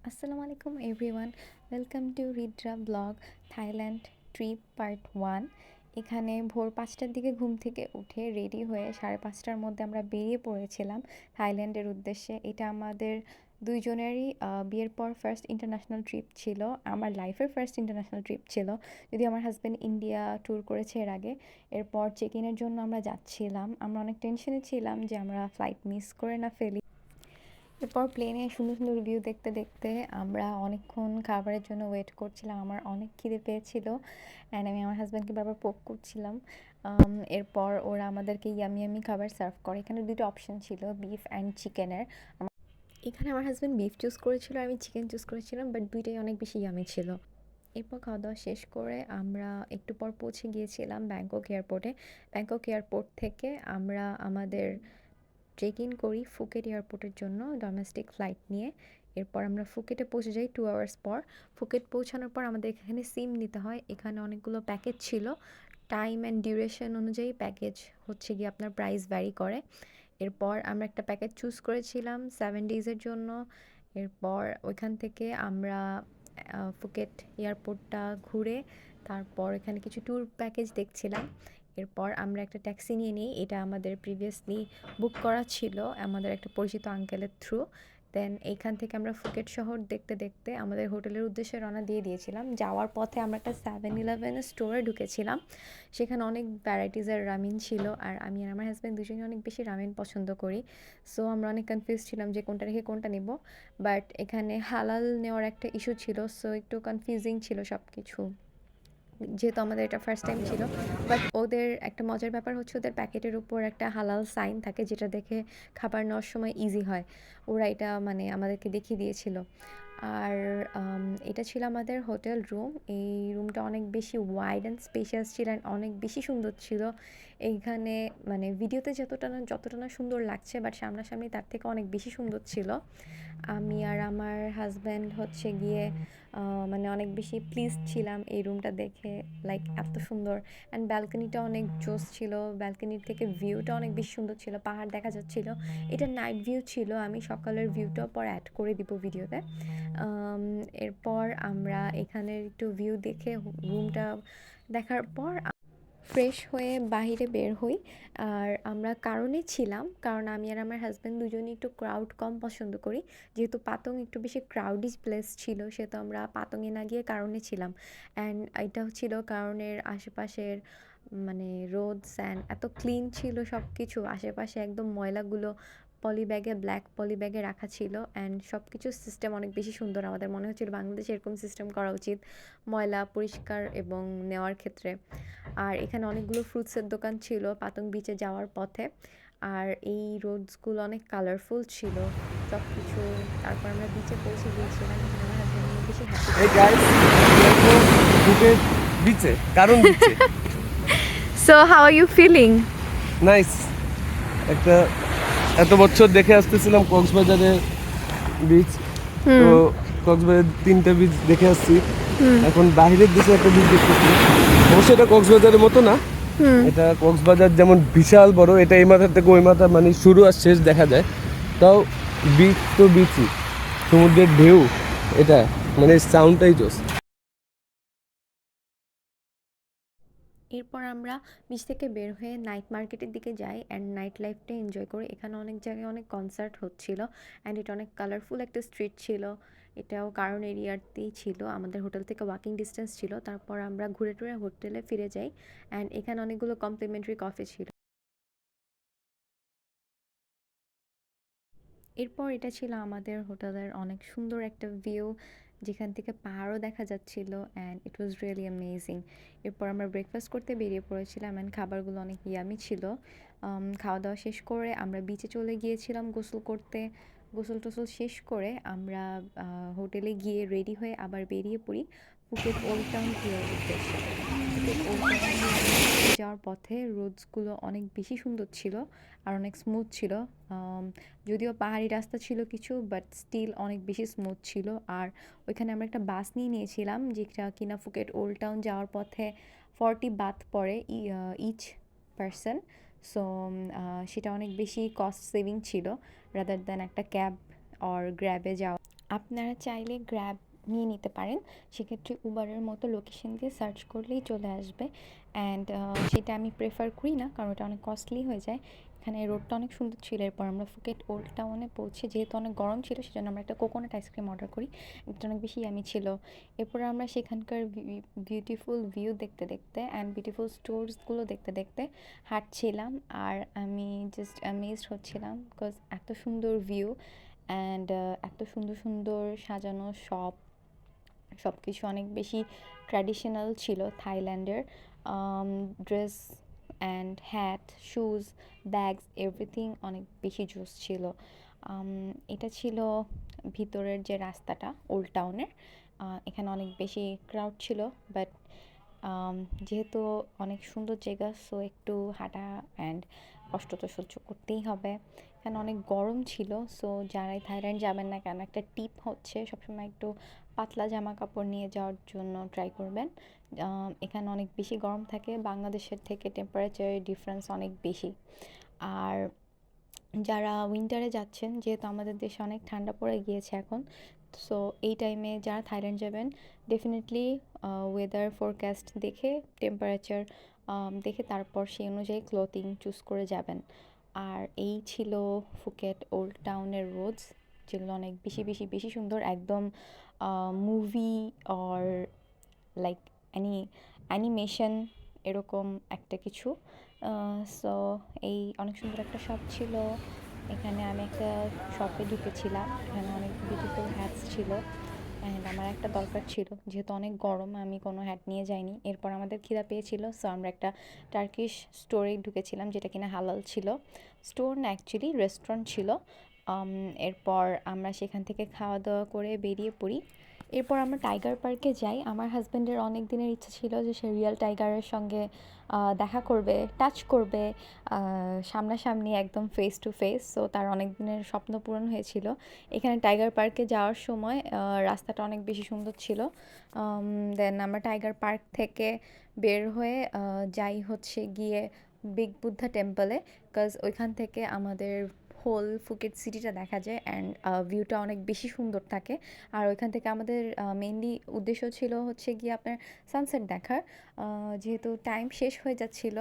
আসসালামু আলাইকুম everyone, welcome to রিড্রা ব্লগ থাইল্যান্ড ট্রিপ পার্ট 1। এখানে ভোর 5টার দিকে ঘুম থেকে উঠে রেডি হয়ে 5:30টার মধ্যে আমরা বেরিয়ে পড়েছিলাম থাইল্যান্ডের উদ্দেশ্যে। এটা আমাদের দুইজনেরই বিয়ের পর ফার্স্ট ইন্টারন্যাশনাল ট্রিপ ছিল, আমার লাইফের ফার্স্ট ইন্টারন্যাশনাল ট্রিপ ছিল। যদি আমার হাজব্যান্ড ইন্ডিয়া ট্যুর করেছে এর আগে। এরপর চেক ইনের জন্য আমরা যাচ্ছিলাম, আমরা অনেক টেনশনে ছিলাম যে আমরা ফ্লাইট মিস করে না ফেলি। এরপর প্লেনে সুন্দর সুন্দর ভিউ দেখতে দেখতে আমরা অনেকক্ষণ খাবারের জন্য ওয়েট করছিলাম। আমার অনেক খিদে পেয়েছিল অ্যান্ড আমি আমার হাজব্যান্ডকে বারবার পোক করছিলাম। এরপর ওরা আমাদেরকে ইয়ামি ইয়ামি খাবার সার্ভ করে। এখানে দুটো অপশন ছিল, বিফ অ্যান্ড চিকেনের। এখানে আমার হাজব্যান্ড বিফ চুজ করেছিল, আমি চিকেন চুজ করেছিলাম, বাট দুইটাই অনেক বেশি ইয়ামি ছিল। এরপর খাওয়া দাওয়া শেষ করে আমরা একটু পর পৌঁছে গিয়েছিলাম ব্যাংকক এয়ারপোর্টে। ব্যাংকক এয়ারপোর্ট থেকে আমরা আমাদের চেক ইন করি ফুকেট এয়ারপোর্টের জন্য ডোমেস্টিক ফ্লাইট নিয়ে। এরপর আমরা ফুকেটে পৌঁছে যাই 2 আওয়ার্স পর। ফুকেট পৌঁছানোর পর আমাদের এখানে সিম নিতে হয়। এখানে অনেকগুলো প্যাকেজ ছিল, টাইম অ্যান্ড ডিউরেশন অনুযায়ী প্যাকেজ হচ্ছে গিয়ে আপনার প্রাইস ভ্যারি করে। এরপর আমরা একটা প্যাকেজ চুজ করেছিলাম 7 ডেজের জন্য। এরপর ওইখান থেকে আমরা ফুকেট এয়ারপোর্টটা ঘুরে তারপর এখানে কিছু ট্যুর প্যাকেজ দেখছিলাম। এরপর আমরা একটা ট্যাক্সি নিয়ে নিই, এটা আমাদের প্রিভিয়াসলি বুক করা ছিল আমাদের একটা পরিচিত আঙ্কেলের থ্রু। দেন এইখান থেকে আমরা ফুকেট শহর দেখতে দেখতে আমাদের হোটেলের উদ্দেশ্যে রওনা দিয়ে দিয়েছিলাম। যাওয়ার পথে আমরা একটা 7-Eleven স্টোরে ঢুকেছিলাম। সেখানে অনেক ভ্যারাইটিসের রামিন ছিল, আর আমি আর আমার হাজব্যান্ড দুজনেই অনেক বেশি রামিন পছন্দ করি। সো আমরা অনেক কনফিউজ ছিলাম যে কোনটা রেখে কোনটা নিব। বাট এখানে হালাল নেওয়ার একটা ইস্যু ছিল, সো একটু কনফিউজিং ছিল সব কিছু, যেহেতু আমাদের এটা ফার্স্ট টাইম ছিল। বাট ওদের একটা মজার ব্যাপার হচ্ছে ওদের প্যাকেটের উপর একটা হালাল সাইন থাকে, যেটা দেখে খাবার নেওয়ার সময় ইজি হয়। ওরা এটা মানে আমাদেরকে দেখিয়ে দিয়েছিল। আর এটা ছিল আমাদের হোটেল রুম। এই রুমটা অনেক বেশি ওয়াইড অ্যান্ড স্পেশিয়াস ছিল অ্যান্ড অনেক বেশি সুন্দর ছিল। এইখানে মানে ভিডিওতে যতটা না সুন্দর লাগছে, বাট সামনাসামনি তার থেকে অনেক বেশি সুন্দর ছিল। আমি আর আমার হাজব্যান্ড হচ্ছে গিয়ে মানে অনেক বেশি প্লিজড ছিলাম এই রুমটা দেখে, লাইক এত সুন্দর। অ্যান্ড ব্যালকনিটা অনেক জোস ছিল, ব্যালকনির থেকে ভিউটা অনেক বেশি সুন্দর ছিল, পাহাড় দেখা যাচ্ছিল। এটা নাইট ভিউ ছিল, আমি সকালের ভিউটাও পরে অ্যাড করে দিব ভিডিওতে। এরপর আমরা এখানের একটু ভিউ দেখে রুমটা দেখার পর ফ্রেশ হয়ে বাহিরে বের হই। আর আমরা কারণে ছিলাম, কারণ আমি আর আমার হাজব্যান্ড দুজনেই একটু ক্রাউড কম পছন্দ করি। যেহেতু পাতং একটু বেশি ক্রাউডি প্লেস ছিল, সেহেতু আমরা পাতংয়ে না গিয়ে কারণে ছিলাম। অ্যান্ড এটাও ছিল কারণের আশেপাশের মানে রোডস অ্যান্ড এত ক্লিন ছিল সব কিছু, আশেপাশে একদম ময়লাগুলো পলি ব্যাগে, ব্ল্যাক পলি ব্যাগে রাখা ছিল। অ্যান্ড সব কিছুর সিস্টেম অনেক বেশি সুন্দর, আমাদের মনে হচ্ছিল বাংলাদেশে এরকম সিস্টেম করা উচিত ময়লা পরিষ্কার এবং নেওয়ার ক্ষেত্রে। আর এখানে অনেকগুলো ফ্রুটসের দোকান ছিল পাতং বিচে যাওয়ার পথে। আর এই রোডসগুলো অনেক কালারফুল ছিল সব কিছু। তারপর আমরা বিচে পৌঁছে গিয়েছিলাম, এখানে আমার হাজব্যান্ড অনেক বেশি হ্যাপি Hey ছিল। guys, ফুকেট বিচে কারণ বিচে so how are you feeling? Nice. একটা এত বছর দেখে আসতেছিলাম কক্সবাজারের বিচ, তো কক্সবাজারের 3টা বিচ দেখে আসছি। এখন বাইরের দেশে একটা বিচ দেখতেছি। অবশ্যই এটা কক্সবাজারের মতো না, এটা কক্সবাজার যেমন বিশাল বড়, এটা এই মাথা থেকে ওই মাথা মানে শুরু আর শেষ দেখা যায়। তাও বিচ তো বিচই, সমুদ্রের ঢেউ, এটা মানে সাউন্ডটাই জোস। এরপর আমরা বিচ থেকে বের হয়ে নাইট মার্কেটের দিকে যাই অ্যান্ড নাইট লাইফটা এনজয় করি। এখানে অনেক জায়গায় অনেক কনসার্ট হচ্ছিল অ্যান্ড এটা অনেক কালারফুল একটা স্ট্রিট ছিল। এটাও কারণ এরিয়াতেই ছিল, আমাদের হোটেল থেকে ওয়াকিং ডিস্টেন্স ছিল। তারপর আমরা ঘুরে টুরে হোটেলে ফিরে যাই অ্যান্ড এখানে অনেকগুলো কমপ্লিমেন্টারি কফি ছিল। এরপর এটা ছিল আমাদের হোটেলের অনেক সুন্দর একটা ভিউ, যেখান থেকে পাহাড়ও দেখা যাচ্ছিল and it was really amazing. এরপর আমরা ব্রেকফাস্ট করতে বেরিয়ে পড়েছিলাম অ্যান্ড খাবারগুলো অনেক ইয়ামি ছিল। খাওয়া দাওয়া শেষ করে আমরা বিচে চলে গিয়েছিলাম গোসল করতে। গোসল টোসল শেষ করে আমরা হোটেলে গিয়ে রেডি হয়ে আবার বেরিয়ে পড়ি ফুকেট ওল্ড টাউন ঘোরার উদ্দেশ্যে। ফুকেট ওল্ড টাউন যাওয়ার পথে রোডসগুলো অনেক বেশি সুন্দর ছিল আর অনেক স্মুথ ছিল। যদিও পাহাড়ি রাস্তা ছিল কিছু, বাট স্টিল অনেক বেশি স্মুথ ছিল। আর ওইখানে আমরা একটা বাস নিয়ে নিয়েছিলাম, যেটা কিনা ফুকেট ওল্ড টাউন যাওয়ার পথে 40 বাত পড়ে ইচ পারসন। সো সেটা অনেক বেশি কস্ট সেভিং ছিল রাদার দ্যান একটা ক্যাব অর গ্র্যাবে যাওয়া। আপনারা চাইলে গ্র্যাব নিয়ে নিতে পারেন, সেক্ষেত্রে উবারের মতো লোকেশন দিয়ে সার্চ করলেই চলে আসবে। অ্যান্ড সেটা আমি প্রেফার করি না, কারণ ওটা অনেক কস্টলি হয়ে যায়। এখানে রোডটা অনেক সুন্দর ছিল। এরপর আমরা ফুকেট ওল্ড টাউনে পৌঁছে, যেহেতু অনেক গরম ছিল সেজন্য আমরা একটা কোকোনাট আইসক্রিম অর্ডার করি, এটা অনেক বেশি ইয়ামি ছিল। এরপর আমরা সেখানকার বিউটিফুল ভিউ দেখতে দেখতে অ্যান্ড বিউটিফুল স্টোরসগুলো দেখতে দেখতে হাঁটছিলাম, আর আমি জাস্ট অ্যামেজড হচ্ছিলাম বিকজ এত সুন্দর ভিউ অ্যান্ড এত সুন্দর সুন্দর সাজানো শপ, সব কিছু অনেক বেশি ট্র্যাডিশনাল ছিল থাইল্যান্ডের। Dress and hat, shoes, bags, everything অনেক বেশি জোস ছিল। এটা ছিল ভিতরের যে রাস্তাটা ওল্ড টাউনের। এখানে অনেক বেশি ক্রাউড ছিল, বাট যেহেতু অনেক সুন্দর জায়গা, সো একটু হাঁটা অ্যান্ড কষ্ট তো সহ্য করতেই হবে। এখানে অনেক গরম ছিল, সো যারাই থাইল্যান্ড যাবেন না কেন, একটা টিপ হচ্ছে সবসময় একটু পাতলা জামা কাপড় নিয়ে যাওয়ার জন্য ট্রাই করবেন। এখানে অনেক বেশি গরম থাকে, বাংলাদেশের থেকে টেম্পারেচারের ডিফারেন্স অনেক বেশি। আর যারা উইন্টারে যাচ্ছেন, যেহেতু আমাদের দেশে অনেক ঠান্ডা পড়ে গিয়েছে এখন, সো এই টাইমে যারা থাইল্যান্ড যাবেন ডেফিনেটলি ওয়েদার ফোরকাস্ট দেখে, টেম্পারেচার দেখে তারপর সেই অনুযায়ী ক্লোথিং চুজ করে যাবেন। আর এই ছিল ফুকেট ওল্ড টাউনের রোডস, যেগুলো অনেক বেশি বেশি বেশি সুন্দর, একদম মুভি অর লাইক অ্যানিমেশন এরকম একটা কিছু। সো এই অনেক সুন্দর একটা শপ ছিল। এখানে আমি একটা শপে ঢুকেছিলাম, এখানে অনেক বিউটিফুল হ্যাটস ছিল অ্যান্ড আমার একটা দরকার ছিল, যেহেতু অনেক গরম আমি কোনো হ্যাট নিয়ে যাইনি। এরপর আমাদের খিদা পেয়েছিল, সো আমরা একটা টার্কিশ স্টোরে ঢুকেছিলাম, যেটা কিনা হালাল ছিল। স্টোর না, অ্যাকচুয়ালি রেস্টুরেন্ট ছিল। এরপর আমরা সেখান থেকে খাওয়া দাওয়া করে বেরিয়ে পড়ি। এরপর আমরা টাইগার পার্কে যাই। আমার হাজব্যান্ডের অনেক দিনের ইচ্ছা ছিল যে সে রিয়েল টাইগারের সঙ্গে দেখা করবে, টাচ করবে সামনাসামনি, একদম ফেস টু ফেস। সো তার অনেক দিনের স্বপ্ন পূরণ হয়েছিল। এখানে টাইগার পার্কে যাওয়ার সময় রাস্তাটা অনেক বেশি সুন্দর ছিল। দেন আমরা টাইগার পার্ক থেকে বের হয়ে যাই হচ্ছে গিয়ে বিগ বুদ্ধা টেম্পলে, বিকজ ওইখান থেকে আমাদের হোল ফুকেট সিটিটা দেখা যায় অ্যান্ড ভিউটা অনেক বেশি সুন্দর থাকে। আর ওইখান থেকে আমাদের মেইনলি উদ্দেশ্য ছিল হচ্ছে গিয়ে আপনার সানসেট দেখার। যেহেতু টাইম শেষ হয়ে যাচ্ছিল,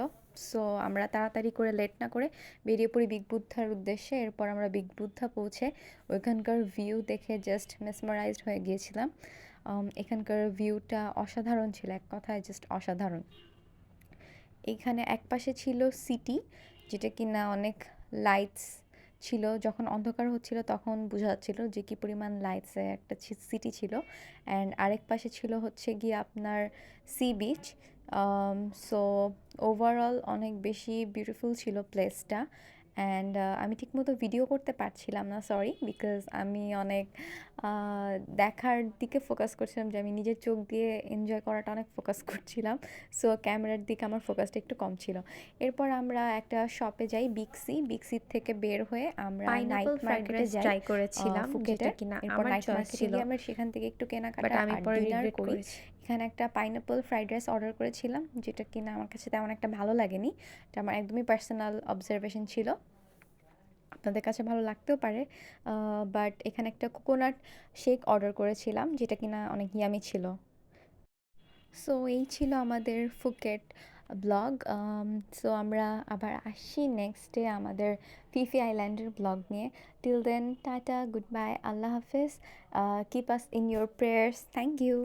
সো আমরা তাড়াতাড়ি করে লেট না করে বেরিয়ে পড়ি বিগ বুদ্ধার উদ্দেশ্যে। এরপর আমরা বিগ বুদ্ধা পৌঁছে ওইখানকার ভিউ দেখে জাস্ট মেসমারাইজড হয়ে গিয়েছিলাম। এখানকার ভিউটা অসাধারণ ছিল, এক কথায় জাস্ট অসাধারণ। এইখানে একপাশে ছিল সিটি, যেটা কিনা অনেক লাইটস ছিল, যখন অন্ধকার হচ্ছিল তখন বোঝা যাচ্ছিল যে কী পরিমাণ লাইটসে একটা সিটি ছিল। অ্যান্ড আরেক পাশে ছিল হচ্ছে গিয়ে আপনার সি বিচ। সো ওভারঅল অনেক বেশি বিউটিফুল ছিল প্লেসটা। অ্যান্ড আমি ঠিকমতো ভিডিও করতে পারছিলাম না, সরি, বিকজ আমি অনেক দেখার দিকে ফোকাস করছিলাম, যে আমি নিজের চোখ দিয়ে এনজয় করাটা অনেক ফোকাস করছিলাম। সো ক্যামেরার দিকে আমার ফোকাসটা একটু কম ছিল। এরপর আমরা একটা শপে যাই, বিগ সির থেকে বের হয়ে আমরা নাইট মার্কেটে যাই ট্রাই করেছিলাম, যেটা ফুকেটের। কিনা এরপর আমার নাইট চয়েস মার্কেটে ছিল, গিয়ে আমরা সেখান থেকে একটু বাট কেনাকাটা আমি আর পরে ডিনার রিগ্রেট করি। করেছি। এখানে একটা পাইনাপল ফ্রাইড রাইস অর্ডার করেছিলাম, যেটা কিনা আমার কাছে তেমন একটা ভালো লাগেনি। এটা আমার একদমই পার্সোনাল অবজারভেশন ছিল, আপনাদের কাছে ভালো লাগতেও পারে। বাট এখানে একটা কোকোনাট শেক অর্ডার করেছিলাম, যেটা কিনা অনেক ইয়ামি ছিল। সো এই ছিল আমাদের ফুকেট ব্লগ। সো আমরা আবার আসছি নেক্সট ডে আমাদের ফিফি আইল্যান্ডের ব্লগ নিয়ে। Till then, tata, good bye, আল্লাহ হাফিজ, keep us in your prayers, thank you.